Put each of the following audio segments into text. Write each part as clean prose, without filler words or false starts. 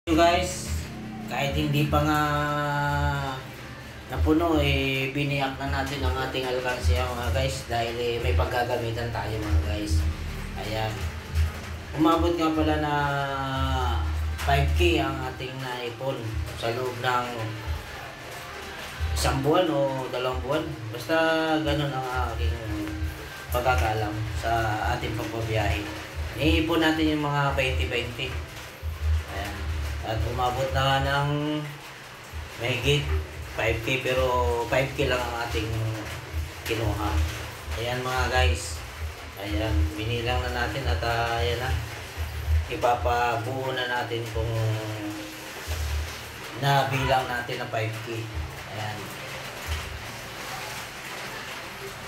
So guys, kahit hindi pa nga napuno biniyak na natin ang ating alkansya mga guys dahil may paggagamitan tayo mga guys. Ayan. Umabot nga pala na 5K ang ating naipon sa loob ng isang buwan o 2 buwan. Basta ganun ang aking pagkakalam sa ating pagbabiyahe. Iipon natin yung mga 20-20. Ayan. At umabot na ng mahigit 5K pero 5K lang ang ating kinuha. Ayan mga guys. Ayan, binilang na natin at ayan na. Ipapabuo na natin kung nabilang natin na 5K. Ayan.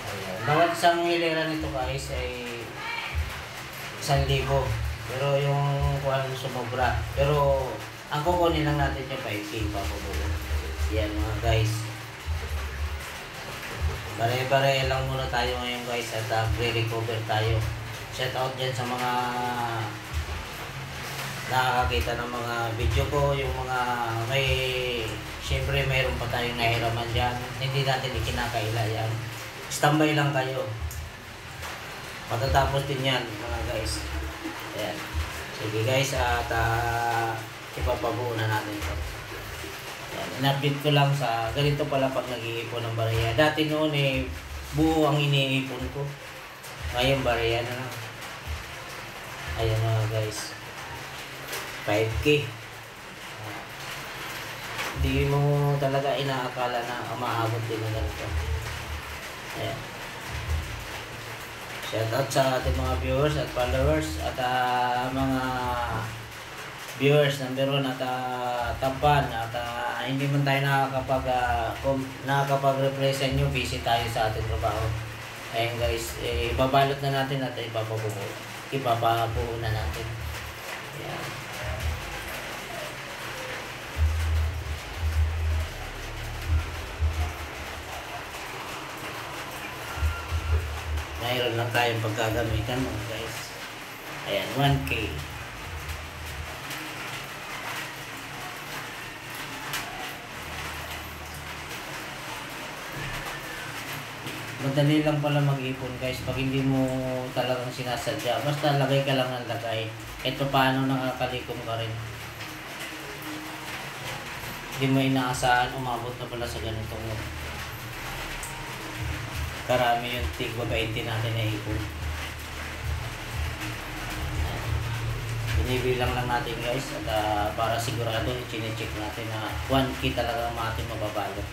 Ayan. Bawat isang hilera nito guys ay 1,000. Pero yung kuha sumobra. Pero ang kukunin lang natin yung 5K papabuo. Yan mga guys. Bare-bare lang muna tayo ngayon guys at pre-recover tayo. Shout out dyan sa mga nakakakita ng mga video ko, yung mga may syempre mayroon pa tayong nahiraman dyan. Hindi natin ikinakaila yan. Standby lang kayo. Matatapos din yan mga guys. Ayan. Sige guys at ipapabuo na natin ito. In-update ko lang sa ganito pala pag nag-iipon ng bariya. Dati noon buo ang iniipon ko. Ngayon bariya na lang. Ayan na guys. 5K. Hindi mo talaga inaakala na umaabot din na ganito. Ayan. Shout out sa ating mga viewers at followers at mga viewers number 1 at tampan at hindi man tayo nakakapag-reply sa inyo, busy tayo sa ating trabaho. Ayun guys, ibabalot na natin at ipapabuo na natin. Ayan. Mayroon lang tayong pagkagamitan mga guys. Ayan, 1K. Madali lang pala mag-ipon guys pag hindi mo talagang sinasadya. Basta lagay ka lang ng lagay. Ito paano nakakalikom ka rin. Hindi mo inaasahan umabot na pala sa ganitong karami yung tigwa 20 natin na ipon. Binibilang lang natin guys at para sigurado i-check natin na 1K talaga ang ating mababalot.